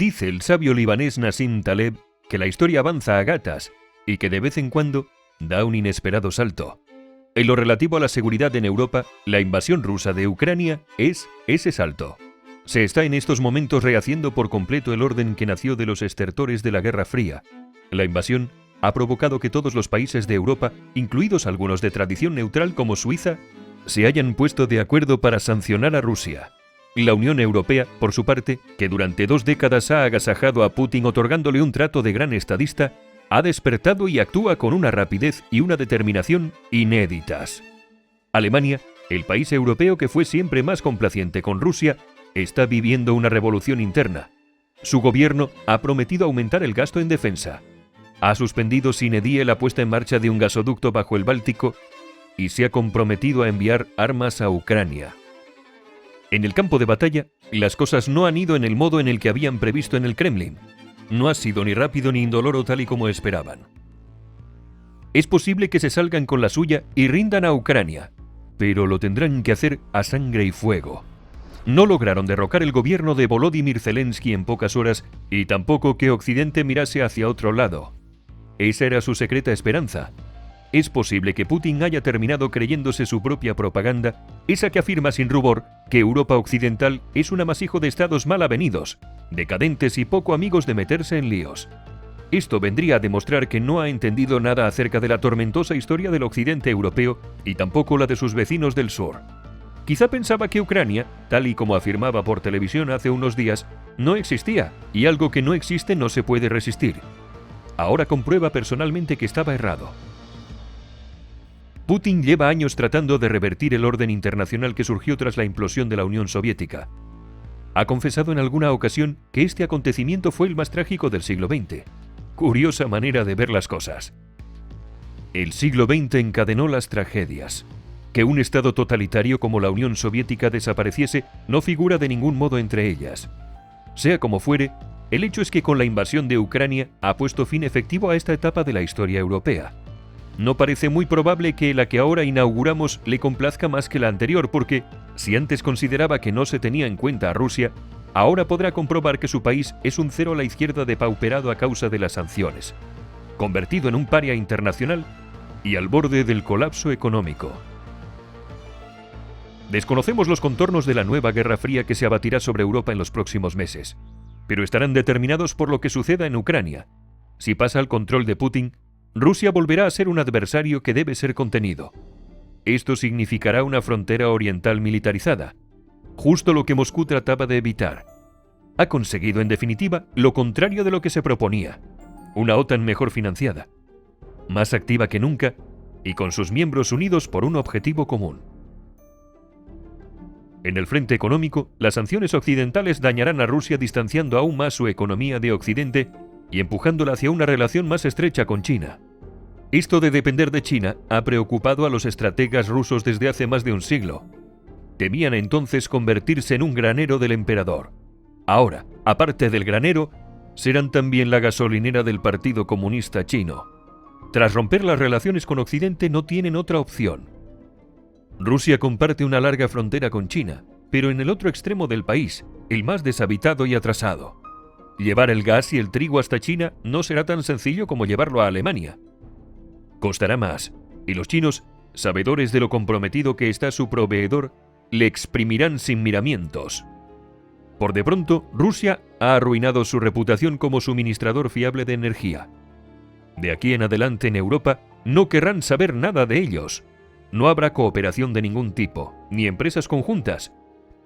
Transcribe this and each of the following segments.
Dice el sabio libanés Nassim Taleb que la historia avanza a gatas y que de vez en cuando da un inesperado salto. En lo relativo a la seguridad en Europa, la invasión rusa de Ucrania es ese salto. Se está en estos momentos rehaciendo por completo el orden que nació de los estertores de la Guerra Fría. La invasión ha provocado que todos los países de Europa, incluidos algunos de tradición neutral como Suiza, se hayan puesto de acuerdo para sancionar a Rusia. La Unión Europea, por su parte, que durante 2 décadas ha agasajado a Putin otorgándole un trato de gran estadista, ha despertado y actúa con una rapidez y una determinación inéditas. Alemania, el país europeo que fue siempre más complaciente con Rusia, está viviendo una revolución interna. Su gobierno ha prometido aumentar el gasto en defensa. Ha suspendido sine die la puesta en marcha de un gasoducto bajo el Báltico y se ha comprometido a enviar armas a Ucrania. En el campo de batalla, las cosas no han ido en el modo en el que habían previsto en el Kremlin. No ha sido ni rápido ni indoloro tal y como esperaban. Es posible que se salgan con la suya y rindan a Ucrania, pero lo tendrán que hacer a sangre y fuego. No lograron derrocar el gobierno de Volodymyr Zelensky en pocas horas y tampoco que Occidente mirase hacia otro lado. Esa era su secreta esperanza. Es posible que Putin haya terminado creyéndose su propia propaganda, esa que afirma sin rubor que Europa Occidental es un amasijo de estados mal avenidos, decadentes y poco amigos de meterse en líos. Esto vendría a demostrar que no ha entendido nada acerca de la tormentosa historia del occidente europeo y tampoco la de sus vecinos del sur. Quizá pensaba que Ucrania, tal y como afirmaba por televisión hace unos días, no existía, y algo que no existe no se puede resistir. Ahora comprueba personalmente que estaba errado. Putin lleva años tratando de revertir el orden internacional que surgió tras la implosión de la Unión Soviética. Ha confesado en alguna ocasión que este acontecimiento fue el más trágico del siglo XX. Curiosa manera de ver las cosas. El siglo XX encadenó las tragedias. Que un estado totalitario como la Unión Soviética desapareciese no figura de ningún modo entre ellas. Sea como fuere, el hecho es que con la invasión de Ucrania ha puesto fin efectivo a esta etapa de la historia europea. No parece muy probable que la que ahora inauguramos le complazca más que la anterior porque, si antes consideraba que no se tenía en cuenta a Rusia, ahora podrá comprobar que su país es un cero a la izquierda depauperado a causa de las sanciones, convertido en un paria internacional y al borde del colapso económico. Desconocemos los contornos de la nueva Guerra Fría que se abatirá sobre Europa en los próximos meses, pero estarán determinados por lo que suceda en Ucrania. Si pasa al control de Putin, Rusia volverá a ser un adversario que debe ser contenido. Esto significará una frontera oriental militarizada, justo lo que Moscú trataba de evitar. Ha conseguido, en definitiva, lo contrario de lo que se proponía: una OTAN mejor financiada, más activa que nunca y con sus miembros unidos por un objetivo común. En el frente económico, las sanciones occidentales dañarán a Rusia distanciando aún más su economía de Occidente y empujándola hacia una relación más estrecha con China. Esto de depender de China ha preocupado a los estrategas rusos desde hace más de un siglo. Temían entonces convertirse en un granero del emperador. Ahora, aparte del granero, serán también la gasolinera del Partido Comunista Chino. Tras romper las relaciones con Occidente no tienen otra opción. Rusia comparte una larga frontera con China, pero en el otro extremo del país, el más deshabitado y atrasado. Llevar el gas y el trigo hasta China no será tan sencillo como llevarlo a Alemania. Costará más, y los chinos, sabedores de lo comprometido que está su proveedor, le exprimirán sin miramientos. Por de pronto, Rusia ha arruinado su reputación como suministrador fiable de energía. De aquí en adelante en Europa no querrán saber nada de ellos. No habrá cooperación de ningún tipo, ni empresas conjuntas,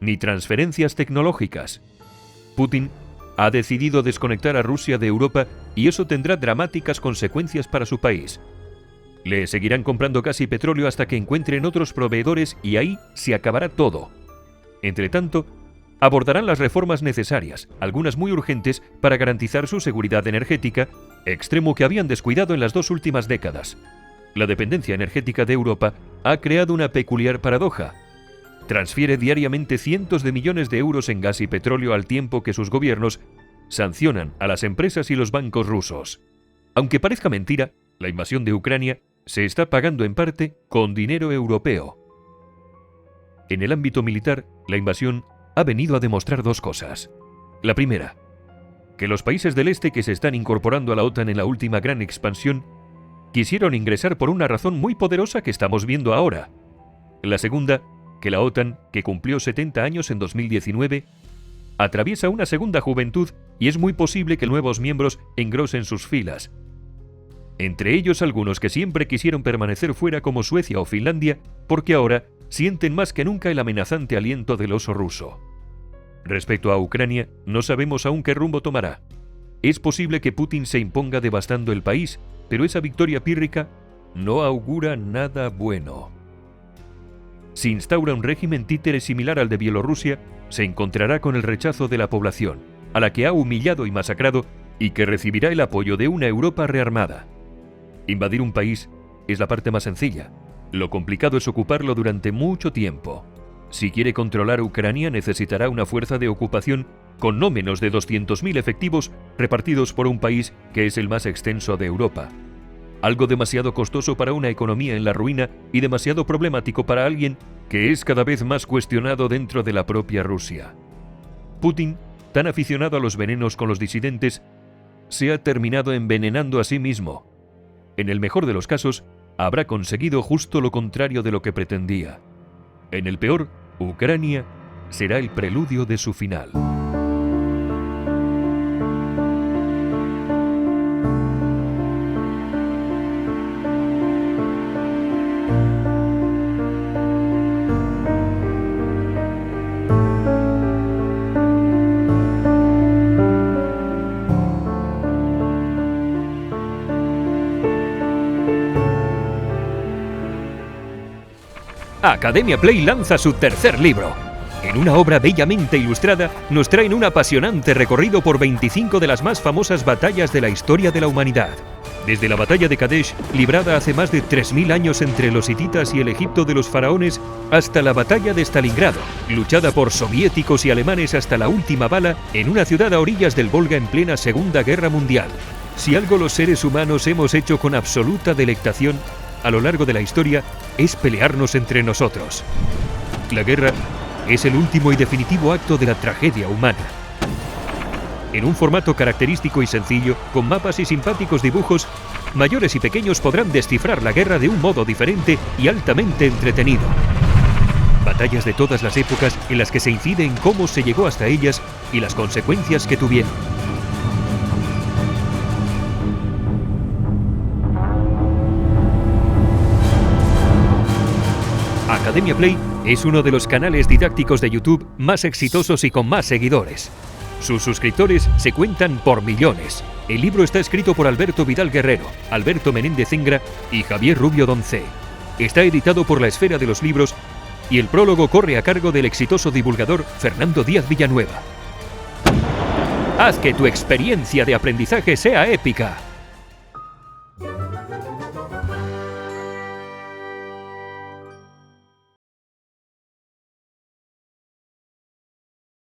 ni transferencias tecnológicas. Putin ha decidido desconectar a Rusia de Europa y eso tendrá dramáticas consecuencias para su país. Le seguirán comprando gas y petróleo hasta que encuentren otros proveedores y ahí se acabará todo. Entre tanto, abordarán las reformas necesarias, algunas muy urgentes, para garantizar su seguridad energética, extremo que habían descuidado en las 2 últimas décadas. La dependencia energética de Europa ha creado una peculiar paradoja. Transfiere diariamente cientos de millones de euros en gas y petróleo al tiempo que sus gobiernos sancionan a las empresas y los bancos rusos. Aunque parezca mentira, la invasión de Ucrania se está pagando en parte con dinero europeo. En el ámbito militar, la invasión ha venido a demostrar 2 cosas. La primera, que los países del este que se están incorporando a la OTAN en la última gran expansión quisieron ingresar por una razón muy poderosa que estamos viendo ahora. La segunda, que la OTAN, que cumplió 70 años en 2019, atraviesa una segunda juventud y es muy posible que nuevos miembros engrosen sus filas. Entre ellos algunos que siempre quisieron permanecer fuera como Suecia o Finlandia, porque ahora sienten más que nunca el amenazante aliento del oso ruso. Respecto a Ucrania, no sabemos aún qué rumbo tomará. Es posible que Putin se imponga devastando el país, pero esa victoria pírrica no augura nada bueno. Si instaura un régimen títere similar al de Bielorrusia, se encontrará con el rechazo de la población, a la que ha humillado y masacrado y que recibirá el apoyo de una Europa rearmada. Invadir un país es la parte más sencilla. Lo complicado es ocuparlo durante mucho tiempo. Si quiere controlar Ucrania, necesitará una fuerza de ocupación con no menos de 200.000 efectivos repartidos por un país que es el más extenso de Europa. Algo demasiado costoso para una economía en la ruina y demasiado problemático para alguien que es cada vez más cuestionado dentro de la propia Rusia. Putin, tan aficionado a los venenos con los disidentes, se ha terminado envenenando a sí mismo. En el mejor de los casos, habrá conseguido justo lo contrario de lo que pretendía. En el peor, Ucrania será el preludio de su final. Academia Play lanza su tercer libro. En una obra bellamente ilustrada, nos traen un apasionante recorrido por 25 de las más famosas batallas de la historia de la humanidad. Desde la batalla de Kadesh, librada hace más de 3000 años entre los hititas y el Egipto de los faraones, hasta la batalla de Stalingrado, luchada por soviéticos y alemanes hasta la última bala en una ciudad a orillas del Volga en plena Segunda Guerra Mundial. Si algo los seres humanos hemos hecho con absoluta delectación a lo largo de la historia, es pelearnos entre nosotros. La guerra es el último y definitivo acto de la tragedia humana. En un formato característico y sencillo, con mapas y simpáticos dibujos, mayores y pequeños podrán descifrar la guerra de un modo diferente y altamente entretenido. Batallas de todas las épocas en las que se incide en cómo se llegó hasta ellas y las consecuencias que tuvieron. Academia Play es uno de los canales didácticos de YouTube más exitosos y con más seguidores. Sus suscriptores se cuentan por millones. El libro está escrito por Alberto Vidal Guerrero, Alberto Menéndez Zengra y Javier Rubio Doncé. Está editado por La Esfera de los Libros y el prólogo corre a cargo del exitoso divulgador Fernando Díaz Villanueva. Haz que tu experiencia de aprendizaje sea épica.